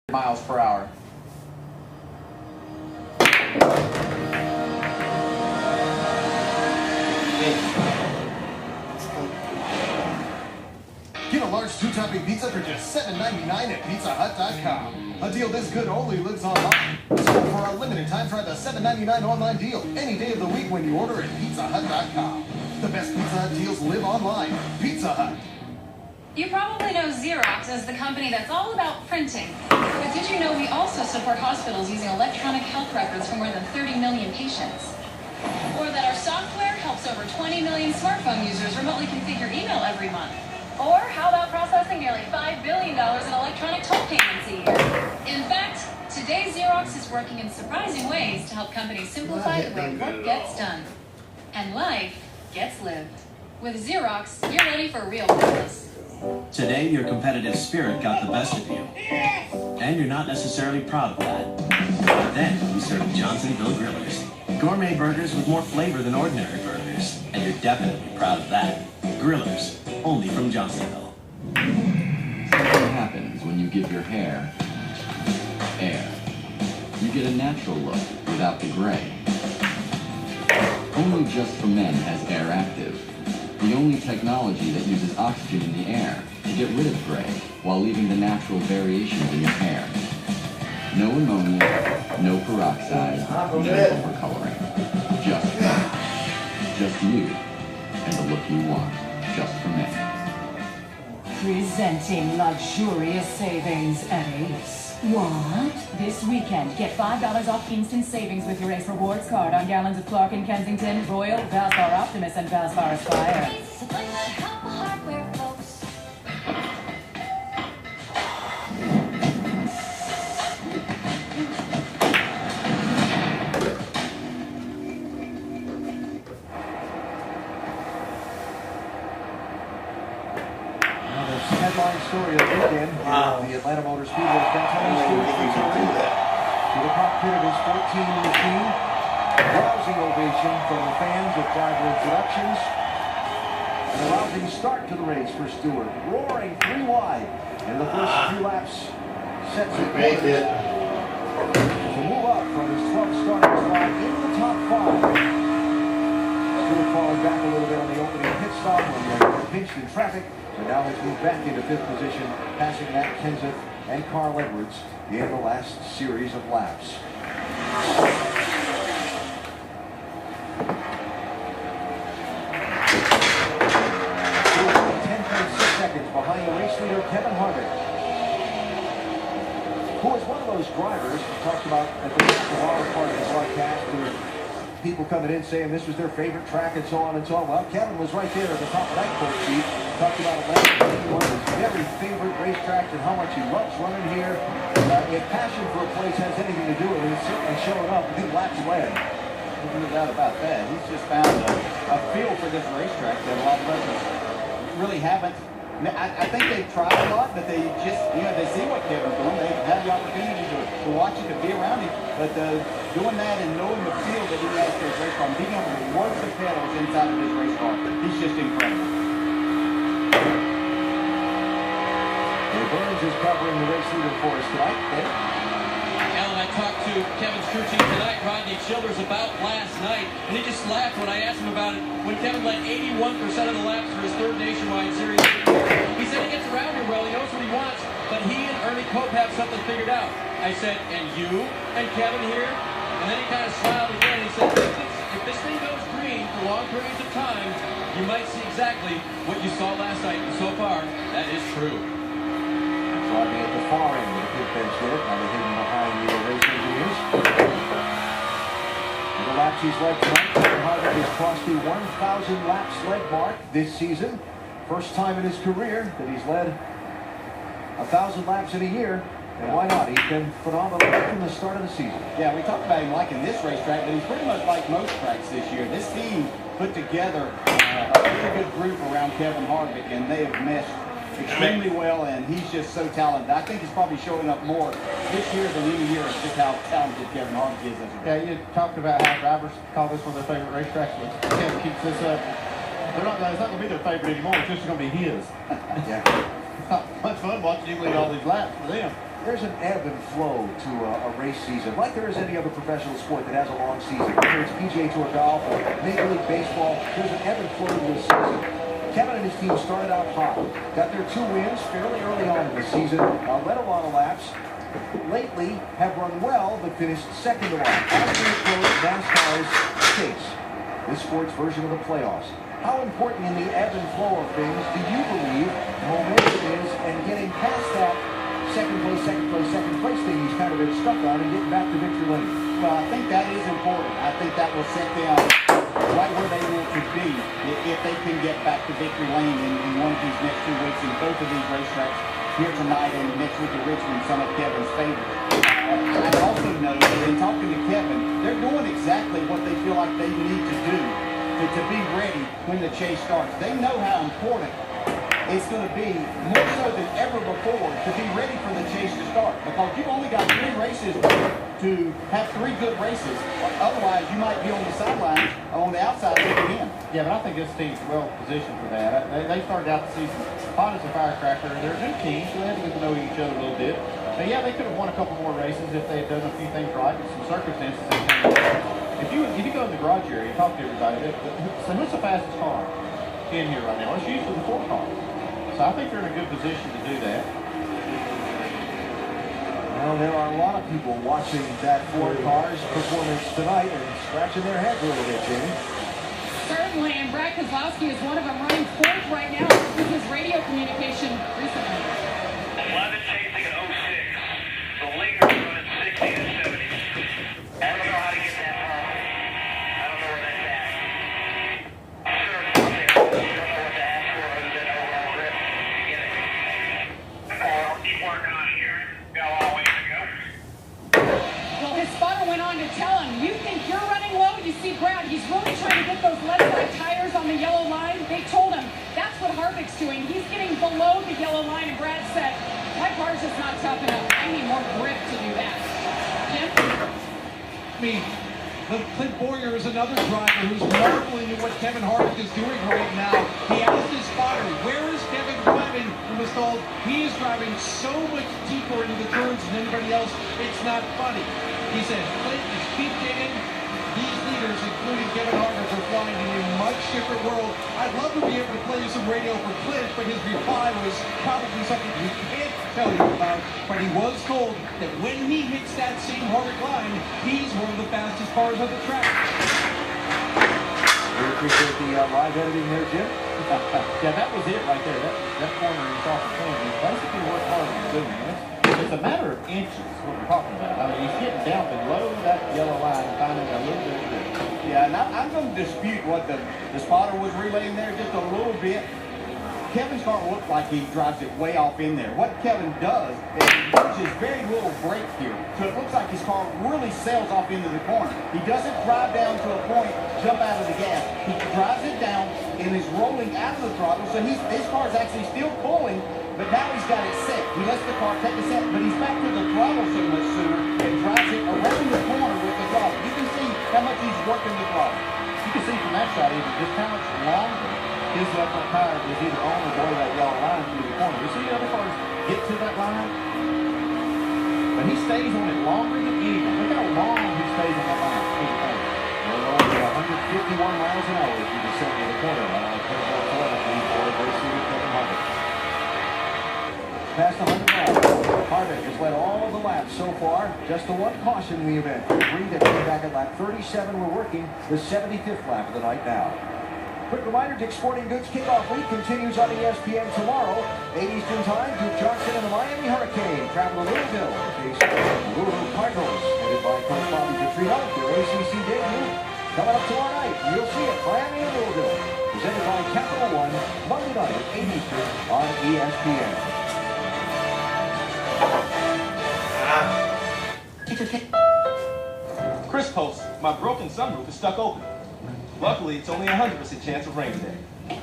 miles per hour. Get a large two-topping pizza for just $7.99 at PizzaHut.com. A deal this good only lives online. So for a limited time, try the $7.99 online deal any day of the week when you order at PizzaHut.com. The best Pizza Hut deals live online. Pizza Hut. You probably know Xerox as the company that's all about printing. But did you know we also support hospitals using electronic health records for more than 30 million patients? Or that our software helps over 20 million smartphone users remotely configure email every month? Or how about processing nearly $5 billion in electronic toll payments a year? In fact, today Xerox is working in surprising ways to help companies simplify the way work gets done. And life gets lived. With Xerox, you're ready for real business. Today, your competitive spirit got the best of you. And you're not necessarily proud of that. But then, you serve Johnsonville Grillers. Gourmet burgers with more flavor than ordinary burgers. And you're definitely proud of that. Grillers, only from Johnsonville. Something happens when you give your hair air. You get a natural look without the gray. Only Just for Men has Air Active. The only technology that uses oxygen in the air to get rid of gray while leaving the natural variations in your hair. No ammonia, no peroxide, no overcoloring. Just men. Just you and the look you want. Just for men. Presenting luxurious savings at Ace. What? This weekend, get $5 off instant savings with your Ace Rewards card on gallons of Clark & Kensington, Royal, Valspar Optimus, and Valspar Aspire. Headline story of the weekend. The Atlanta Motor Speedway's Kentucky Stewart to the cockpit of his 14 machine. A rousing ovation from the fans of driver introductions. And a rousing start to the race for Stewart. Roaring 3 wide in the first few laps. Sets the course to move up from his 12th starting spot into the top 5. Stewart falling back a little bit on the opening pit stop when they were pinched in traffic. But now he's moved back into 5th position, passing Matt Kenseth and Carl Edwards in the last series of laps. 10.6 seconds behind the race leader, Kevin Harvick, who is one of those drivers we talked about at the top of our part of the broadcast, who people coming in saying this was their favorite track and so on and so on. Well, Kevin was right there at the top of that course sheet. Talked about Atlanta, one of his very favorite racetracks and how much he loves running here. If passion for a place has anything to do with it, it's certainly showing up in laps led. No doubt about that. He's just found a feel for this racetrack that a lot of others really haven't. I think they've tried a lot, but they just, they see what Kevin's doing. They've had the opportunity to watch it, to be around him. But doing that and knowing the feel that he has for his race car, and being able to work the pedals inside of his race car, he's just incredible. Burns is covering the race leader for us tonight. Alan, I talked to Kevin's crew chief tonight, Rodney Childers, about last night, and he just laughed when I asked him about it. When Kevin led 81% of the laps for his 3rd nationwide series, he said he gets around here well, he knows what he wants, but he and Ernie Cope have something figured out. I said, and you and Kevin here? And then he kind of smiled again. He said, if this thing goes green for long periods of time, you might see exactly what you saw last night, and so far, that is true. Driving at the far end of the pit bench there, kind of hidden behind the race engineers. And the laps he's led tonight, Kevin Harvick has crossed the 1,000 lap sled mark this season. First time in his career that he's led 1,000 laps in a year. And why not? He's been phenomenal from the start of the season. Yeah, we talked about him liking this racetrack, but he's pretty much like most tracks this year. This team put together a pretty good group around Kevin Harvick, and they have meshed extremely well, and he's just so talented. I think he's probably showing up more this year than any year, just how talented Kevin Harvick is as a driver. Yeah, you talked about how drivers call this one their favorite racetrack. If Kevin keeps this up, it's not going to be their favorite anymore. It's just going to be his. Yeah. It's not much fun watching him lead all these laps for them. there's an ebb and flow to a race season, like there is any other professional sport that has a long season. Whether it's PGA Tour golf or Major League Baseball, there's an ebb and flow to a season. Kevin and his team started out hot, got their 2 wins fairly early on in the season, led a lot of laps. Lately, have run well, but finished second to last. As we approach NASCAR's chase, this sport's version of the playoffs. How important in the ebb and flow of things do you believe momentum is, and getting past that second place thing he's kind of been stuck on and getting back to victory lane? Well, I think that is important. I think that will set them right where they want to be if they can get back to victory lane in one of these next 2 weeks in both of these racetracks here tonight and next week at Richmond, some of Kevin's favorites. I also know that in talking to Kevin, they're doing exactly what they feel like they need to do to be ready when the chase starts. They know how important it's going to be, more so than ever before, to be ready for the chase to start. Because you've only got 3 races to have 3 good races. Otherwise, you might be on the sidelines, on the outside looking in. Yeah, but I think this team's well positioned for that. They started out the season hot as a firecracker. They're a new team, so they had to get to know each other a little bit. But yeah, they could have won a couple more races if they had done a few things right in some circumstances. If you go in the garage area and talk to everybody, so who's the fastest car in here right now? It's usually the 4 car. So I think they're in a good position to do that. Well, there are a lot of people watching that 4 car's performance tonight and scratching their heads a little bit, Jamie. Certainly, and Brad Kozlowski is one of them, running 4th right now with his radio communication recently. 11 chasing at 06. The leader running 60 to 70. I don't know how to get that far. I don't know where that's at. Sure, I don't know what to ask for other than overall grip. Get it. I'll keep working on it here. Got a long ways to go. Well, his spotter went on to tell him, you think you're running low? You see Brad, he's really trying to get those left side tires on the yellow line. They told him that's what Harvick's doing. He's getting below the yellow line, and Brad said, my car's just not tough enough. I need more grip to do that. Jim? I mean, Clint Boyer is another driver who's marveling at what Kevin Harvick is doing right now. He asked his spotter, where is Kevin driving? And was told he is driving so much deeper into the turns than anybody else, it's not funny. He said, Clint, just keep digging. These leaders, including Kevin Harvick, are flying in a much different world. I'd love to be able to play you some radio for Clint, but his reply was probably something we can't tell you about. But he was told that when he hits that same Harvick line, he's one of the fastest cars on the track. We appreciate the live editing there, Jim. Yeah, that was it right there. That corner is off the plane. He basically worked hard on doing it. It's a matter of inches, what we're talking about. I mean, he's getting down below that yellow line and finding a little bit of grip. Yeah, and I'm going to dispute what the spotter was relaying there just a little bit. Kevin's car looked like he drives it way off in there. What Kevin does is he uses very little brake here, so it looks like his car really sails off into the corner. He doesn't drive down to a point, jump out of the gas. He drives it down and is rolling out of the throttle, so his car is actually still pulling, but now he's got it set. He lets the car take a set, but he's back to the throttle so much sooner and drives it around the corner with the throttle. You can see how much he's working the throttle. You can see from that shot even just how much longer his left front tire is either on or below that yellow line through the corner. You see the other cars get to that line, but he stays on it longer than anyone. Look how long he stays on that line through the corner. Well, over 151 miles an hour if you descend to the corner on a turbo telemetry for a race season Kevin Harvick. Past 100 miles, Harvick has led all the laps so far. Just the 1 caution in the event. 3 that came back at lap 37. We're working the 75th lap of the night now. Quick reminder, Dick's Sporting Goods Kickoff Week continues on ESPN tomorrow. 8 Eastern Time, Duke Johnson and the Miami Hurricane travel to Louisville to face the Louisville Cardinals, headed by Coach Bobby Petrino. Their ACC debut coming up tomorrow night. You'll see it, Miami and Louisville. Presented by Capital One, Monday night at 8 Eastern on ESPN. Chris posts, my broken sunroof is stuck open. Luckily, it's only a 100% chance of rain today.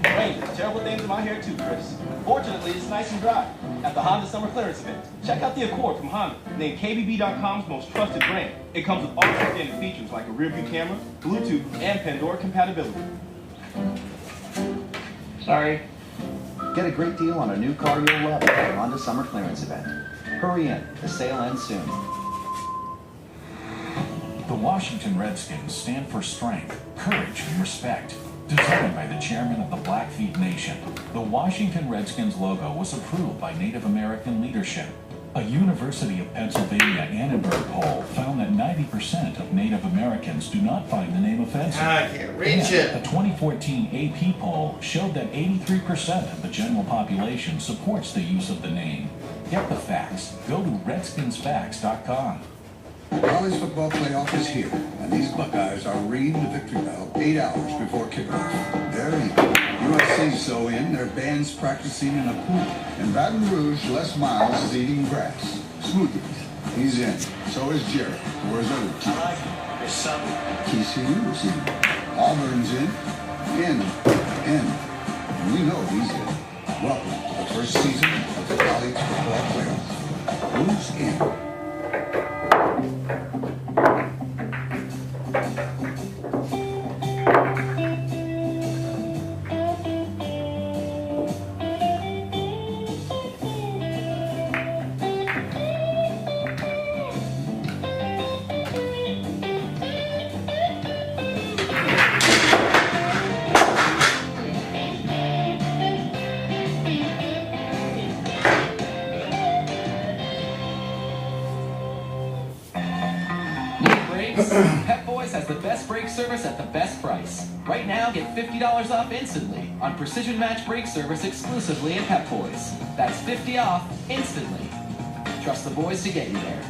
Rain does terrible things in my hair too, Chris. Fortunately, it's nice and dry. At the Honda Summer Clearance event, check out the Accord from Honda, named KBB.com's most trusted brand. It comes with all outstanding features like a rear-view camera, Bluetooth, and Pandora compatibility. Sorry. Get a great deal on a new car you'll love at the Honda Summer Clearance event. Hurry in. The sale ends soon. The Washington Redskins stand for strength, courage, and respect. Designed by the chairman of the Blackfeet Nation, the Washington Redskins logo was approved by Native American leadership. A University of Pennsylvania Annenberg poll found that 90% of Native Americans do not find the name offensive. I can't reach And it. a 2014 AP poll showed that 83% of the general population supports the use of the name. Get the facts. Go to redskinsfacts.com. College football playoff is here, and these Buckeyes are ringing the victory bell 8 hours before kickoff. They're in. USC's so in, their band's practicing in a pool. In Baton Rouge, Les Miles is eating grass. Smoothies. He's in. So is Jared. Where's other team? I like it. There's something. TCU's in. Auburn's in. In. We know he's in. Welcome to the first season of the college football playoff. Who's in? Pep Boys has the best brake service at the best price. Right now, get $50 off instantly on Precision Match Brake Service exclusively at Pep Boys. That's 50 off instantly. Trust the boys to get you there.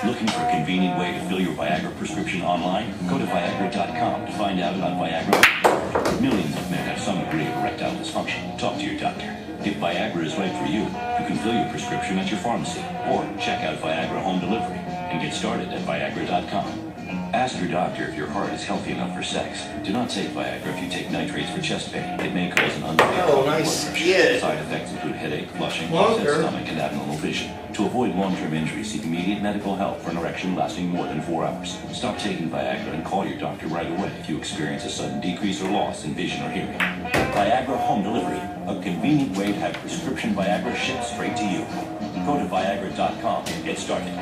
Looking for a convenient way to fill your Viagra prescription online? Go to Viagra.com to find out about Viagra. Millions of men have some degree of erectile dysfunction. Talk to your doctor. If Viagra is right for you, you can fill your prescription at your pharmacy or check out Viagra Home Delivery and get started at Viagra.com. Ask your doctor if your heart is healthy enough for sex. Do not take Viagra if you take nitrates for chest pain. It may cause an unstable blood pressure. Side effects include headache, flushing, upset stomach, and abnormal vision. To avoid long-term injury, seek immediate medical help for an erection lasting more than 4 hours. Stop taking Viagra and call your doctor right away if you experience a sudden decrease or loss in vision or hearing. Viagra Home Delivery, a convenient way to have prescription Viagra shipped straight to you. Go to Viagra.com and get started.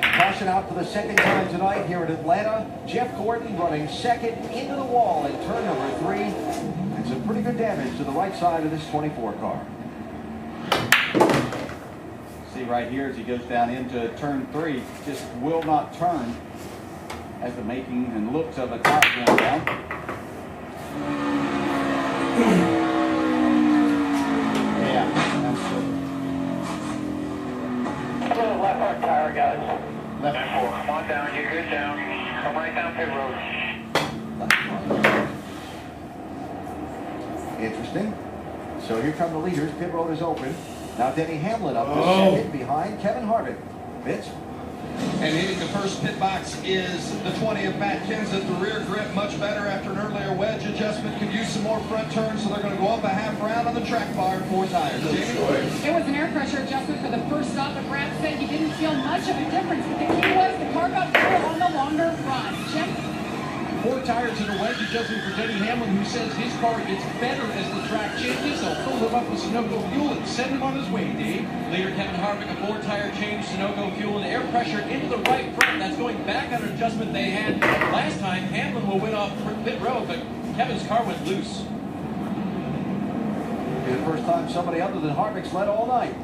Caution out for the second time tonight here in Atlanta. Jeff Gordon running second into the wall in turn number 3. And some pretty good damage to the right side of this 24 car. See right here as he goes down into turn 3, just will not turn. Has the making and looks of a tire going down. Yeah, that's Go to the left front tire, guys. left. 4, come on down, you're good down. Come right down pit road. Interesting. So here come the leaders. Pit road is open. Now Denny Hamlin up to second behind Kevin Harvick. Vince? And hitting the first pit box is the 20 of Matt Kenseth. The rear grip much better after an earlier wedge adjustment. Could use some more front turns, so they're going to go up a half round on the track bar, 4 tires. Jamie? It was an air pressure adjustment for the first stop, but Brad said he didn't feel much of a difference. But the key was the car got better on the longer run. Jim? 4 tires and a wedge adjustment for Denny Hamlin, who says his car gets better as the track changes. They'll fill him up with Sunoco fuel and send him on his way, Dave. Leader Kevin Harvick, a 4-tire change, Sunoco fuel, and air pressure into the right front. That's going back on an adjustment they had last time. Hamlin will win off pit road, but Kevin's car went loose. Be the first time somebody other than Harvick's led all night.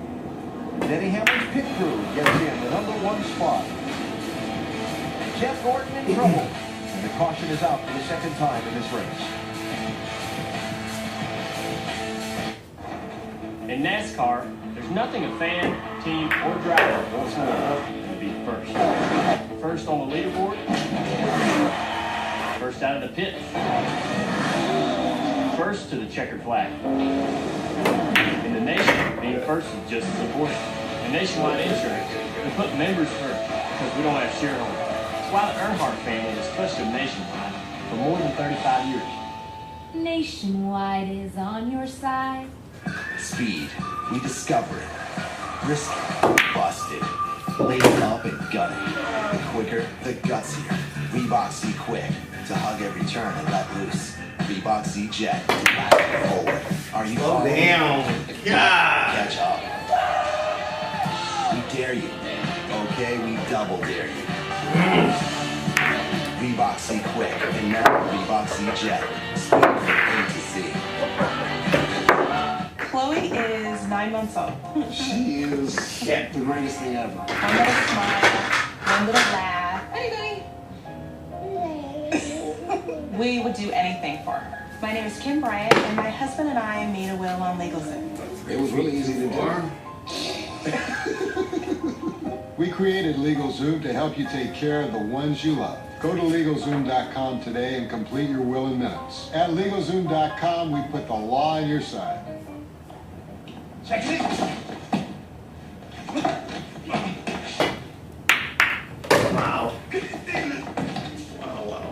Denny Hamlin's pit crew gets in the number 1 spot. Jeff Gordon in trouble. And the caution is out for the second time in this race. In NASCAR, there's nothing a fan, team, or driver wants more than to be first. First on the leaderboard, first out of the pit, first to the checkered flag. In the nation, being first is just as important. In Nationwide Insurance, we put members first because we don't have shareholders. That's why the Earnhardt family has trusted Nationwide for more than 35 years. Nationwide is on your side. Speed, we discover it. Risky, busted. Laden up and gunning. The quicker, the gutsier. Reebok See Quick to hug every turn and let loose. Reebok Z-Jet. Forward. Are you Oh, following? damn. God. Catch up. We dare you. Okay, we double dare you. Reebok Z Quick and now Reebok Z-Jet. Speed from A to Z. Chloe is 9 months old. She is the greatest thing ever. One little smile, one little laugh. Hey, buddy. We would do anything for her. My name is Kim Bryant, and my husband and I made a will on LegalZoom. It was really easy to do. We created LegalZoom to help you take care of the ones you love. Go to LegalZoom.com today and complete your will in minutes. At LegalZoom.com, we put the law on your side. Check it. Wow. Wow.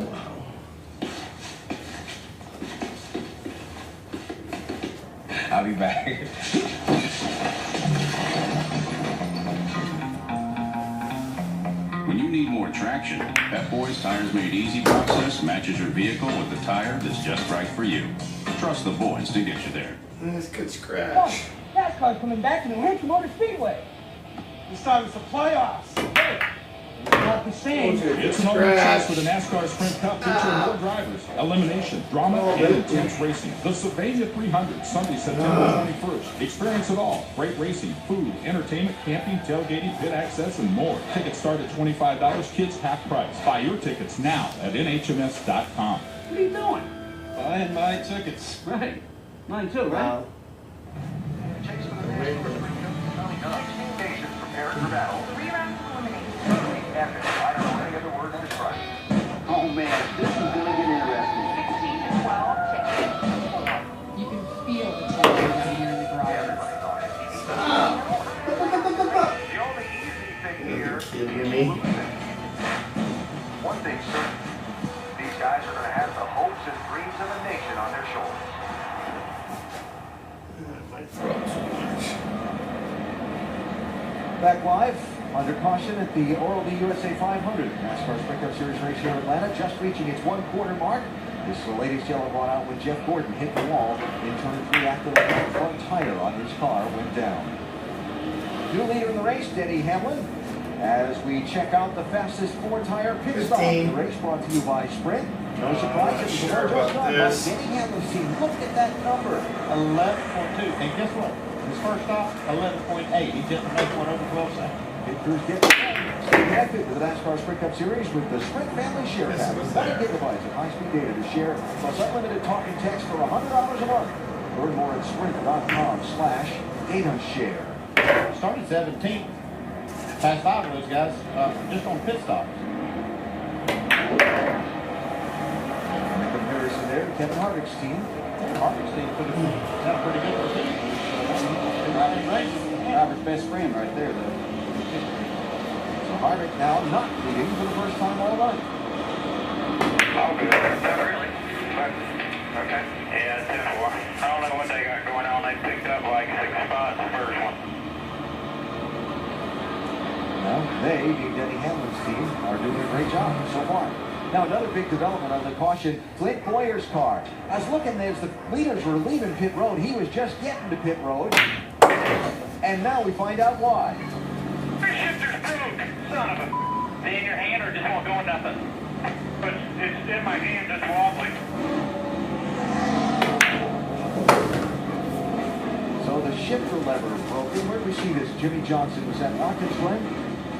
I'll be back. When you need more traction, Pep Boys Tires Made Easy process matches your vehicle with the tire that's just right for you. Trust the boys to get you there. This could scratch. NASCAR's coming back to the Hampton Motor Speedway. This time it's the playoffs. Hey, not the same. It's an only choice for the NASCAR Sprint Cup featuring more drivers, elimination, drama, and intense racing. The Sylvania 300, Sunday, September 21st. Experience it all. Great racing, food, entertainment, camping, tailgating, pit access, and more. Tickets start at $25, kids half price. Buy your tickets now at nhms.com. What are you doing? Buying my tickets. Right. Mine too, right? Oh man, this is gonna get interesting. You can feel the tension down here in the garage. The only easy thing here is one thing certain. These guys are going to have the hopes and dreams of a nation on their shoulders. Back live, under caution at the Oral-B USA 500. NASCAR Sprint Cup Series race here in Atlanta, just reaching its 1/4 mark. This is the latest yellow brought out when Jeff Gordon hit the wall in turn 3 after the front tire on his car went down. New leader in the race, Denny Hamlin. As we check out the fastest 4-tire pit stop. The race brought to you by Sprint. No surprise, it was a well done by Denny Hamlin's team. Look at that number. 11.2. And guess what? His first stop, 11.8. He just made one over 12 seconds. Pit crews get connected to the NASCAR Sprint Cup Series with the Sprint Family Share Pack. 20 gigabytes of high-speed data to share, plus unlimited talk and text for $100 a month. Learn more at sprint.com/datashare. Started 17th. Past 5 of those guys just on pit stops. And the comparison there to Kevin Harvick's team. Harvick's team could have had a pretty good routine. Driver's best friend right there, though. So Harvick now not leading for the first time all night. Not really. But, okay. Yeah, it's 10-4. I don't know what they got going on. They picked up like 6 spots the first one. Well, they, being Denny Hamlin's team, are doing a great job so far. Now, another big development on the caution, Clint Boyer's car. I was looking as the leaders were leaving pit road. He was just getting to pit road. And now we find out why. Your shifter's broke, son of a... They in your hand or just won't go in nothing? But it's in my hand, just wobbling. So the shifter lever broken. Where do we see this? Jimmy Johnson, was that Watkins Glen?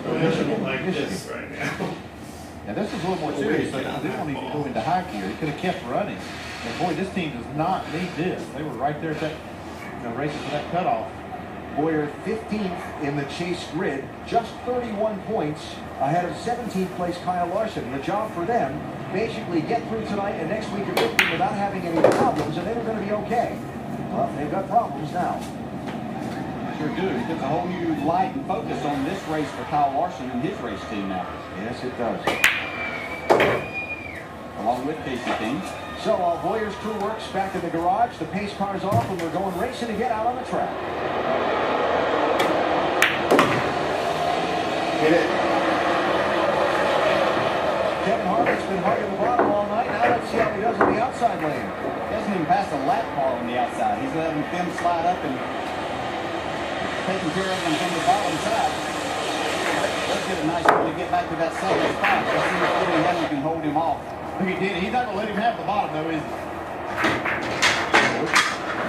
Michigan. This right now. Now this is a little more serious. They don't even go into high gear. He could have kept running. And boy, this team does not need this. They were right there at that, racing for that cutoff. Boyer 15th in the chase grid, just 31 points ahead of 17th place Kyle Larson. The job for them, basically get through tonight and next week at Richmond without having any problems, and they were going to be okay. Well, they've got problems now. Sure do. It puts a whole new light and focus on this race for Kyle Larson and his race team now. Yes, it does. Along with Casey King. So while Boyer's crew works back in the garage, the pace car's off and we're going racing again out on the track. Get it. Kevin Harvick's been hugging the bottom all night. Now let's see how he does on the outside. lane. He hasn't even passed a lap bar on the outside. He's letting them slide up and taking care of them from the bottom side. Let's get a nice one to get back to that second spot. Let's see if Denny Hamlin can hold him off. Look at Denny. He's not going to let him have the bottom, though, is he?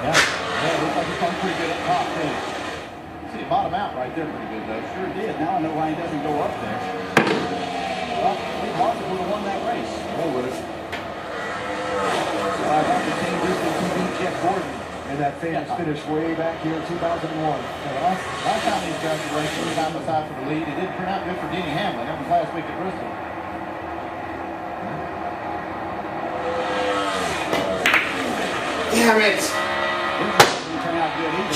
Yeah, looks like he's going pretty good up top, too. See it bottom out right there pretty good, though. Sure did. Now I know why he doesn't go up there. Well, Lee Harvick would have won that race. Oh, would it? Rocket Team boosted TV Jeff Gordon. And that famous finish way back here in 2001. Last time these guys were racing side by side for the lead, it didn't turn out good for Denny Hamlin. That was last week at Bristol. Damn it! Didn't turn out good either.